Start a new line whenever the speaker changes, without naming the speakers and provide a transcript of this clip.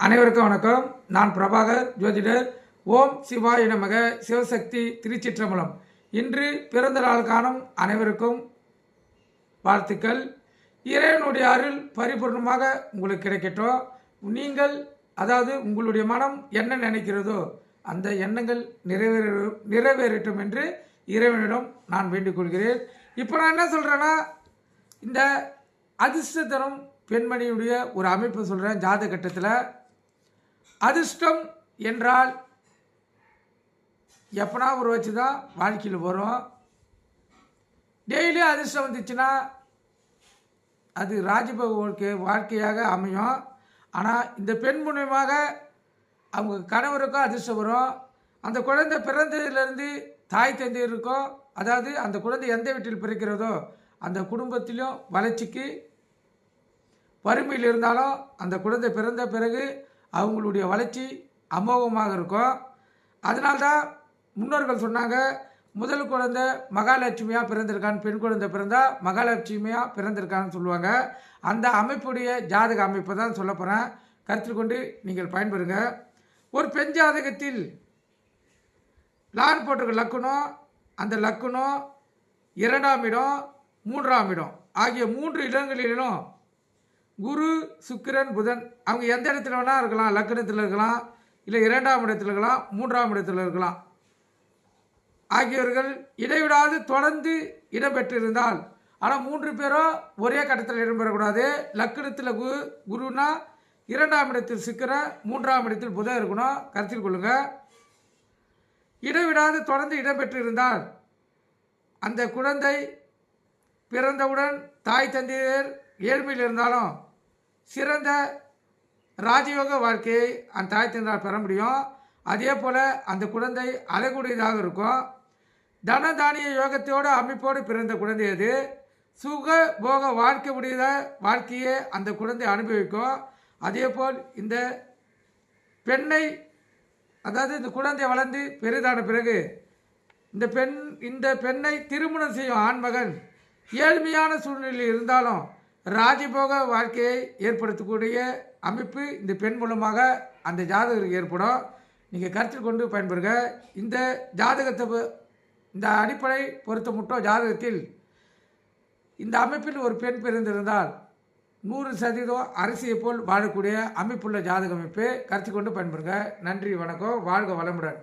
அனைவருக்கும் வணக்கம். நான் பிரபாகர் ஜோதிடர். ஓம் சிவாய நமக. சிவசக்தி திருச்சிற்றம்பலம். இன்று பிறந்த நாள் காணும் அனைவருக்கும் வாழ்த்துக்கள். இறைவனுடைய அருள் பரிபூர்ணமாக உங்களுக்கு கிடைக்கட்டும். நீங்கள் அதாவது உங்களுடைய மனம் என்ன நினைக்கிறதோ அந்த எண்ணங்கள் நிறைவேறட்டும் என்று இறைவனிடம் நான் வேண்டிக் கொள்கிறேன். இப்போ நான் என்ன சொல்கிறேன்னா, இந்த அதிர்ஷ்ட தரும் பெண்மணியுடைய ஒரு அமைப்பு சொல்கிறேன். ஜாதக கட்டத்தில் அதிர்ஷ்டம் என்றால் எப்பனா ஒரு வச்சு தான் வாழ்க்கையில் வரும். டெய்லி அதிர்ஷ்டம் வந்துச்சுன்னா அது ராஜபோக வாழ்க்கையாக அமையும். ஆனால் இந்த பெண் மூலியமாக அவங்க கணவருக்கும் அதிர்ஷ்டம் வரும். அந்த குழந்தை பிறந்ததுலேருந்து தாய் தந்தையருக்கும், அதாவது அந்த குழந்தை எந்த வீட்டில் பிறக்கிறதோ அந்த குடும்பத்திலும் வளர்ச்சிக்கு, வறுமையில் இருந்தாலும் அந்த குழந்தை பிறந்த பிறகு அவங்களுடைய வளர்ச்சி அமோகமாக இருக்கும். அதனால்தான் முன்னோர்கள் சொன்னாங்க, முதல் குழந்தை மகாலட்சுமியாக பிறந்திருக்கான்னு, பெண் குழந்தை பிறந்தால் மகாலட்சுமியாக பிறந்திருக்கான்னு சொல்லுவாங்க. அந்த அமைப்புடைய ஜாதக அமைப்பை தான் சொல்ல போகிறேன். கருத்தில் கொண்டு நீங்கள் பயன்பெறுங்க. ஒரு பெண் ஜாதகத்தில் லான் போட்டிருக்க லக்குனம், அந்த லக்குனம் 2ஆம் இடம் 3ஆம் இடம் ஆகிய 3 இடங்களிலும் குரு, சுக்கிரன், புதன் அவங்க எந்த இடத்துல வேணால் இருக்கலாம். லக்னத்தில் இருக்கலாம், இல்லை 2ஆம் இடத்துல இருக்கலாம், 3ஆம் இடத்துல இருக்கலாம். ஆகியவர்கள் இடைவிடாது தொடர்ந்து இடம்பெற்றிருந்தால், ஆனால் 3 பேரும் ஒரே கட்டத்தில் இடம்பெறக்கூடாது. லக்னத்தில் குருனா, 2ஆம் இடத்தில் சுக்கிரன், 3ஆம் இடத்தில் புதன் இருக்கணும். கருத்தில் கொள்ளுங்கள். இடைவிடாது தொடர்ந்து இடம்பெற்றிருந்தால் அந்த குழந்தை பிறந்தவுடன் தாய் தந்தையர் ஏழ்மையில் இருந்தாலும் சிறந்த ராஜயோக வாழ்க்கையை அந்த தாய் தந்தையால் பெற முடியும். அதே போல் அந்த குழந்தை அழகுடையதாக இருக்கும். தன தானிய யோகத்தோடு அமைப்போடு பிறந்த குழந்தை அது. சுக போக வாழ்க்கை உடைய வாழ்க்கையை அந்த குழந்தை அனுபவிக்கும். அதே போல் இந்த பெண்ணை, அதாவது இந்த குழந்தை வளர்ந்து பெரிதான பிறகு இந்த பெண்ணை திருமணம் செய்யும் ஆண்மகன் ஏழ்மையான சூழ்நிலையில் இருந்தாலும் ராஜபோக வாழ்க்கையை ஏற்படுத்தக்கூடிய அமைப்பு இந்த பெண் மூலமாக அந்த ஜாதகருக்கு ஏற்படும். நீங்கள் கருத்தில் கொண்டு பயன்பெறுங்க. இந்த ஜாதகத்தை, இந்த அடிப்படை பொறுத்த மட்டும் ஜாதகத்தில் இந்த அமைப்பில் ஒரு பெண் பிறந்திருந்தால் 100% அரசியை போல் வாழக்கூடிய அமைப்புள்ள ஜாதக அமைப்பு. கருத்தில் கொண்டு பயன்பெறுங்க. நன்றி, வணக்கம். வாழ்க வளமுடன்.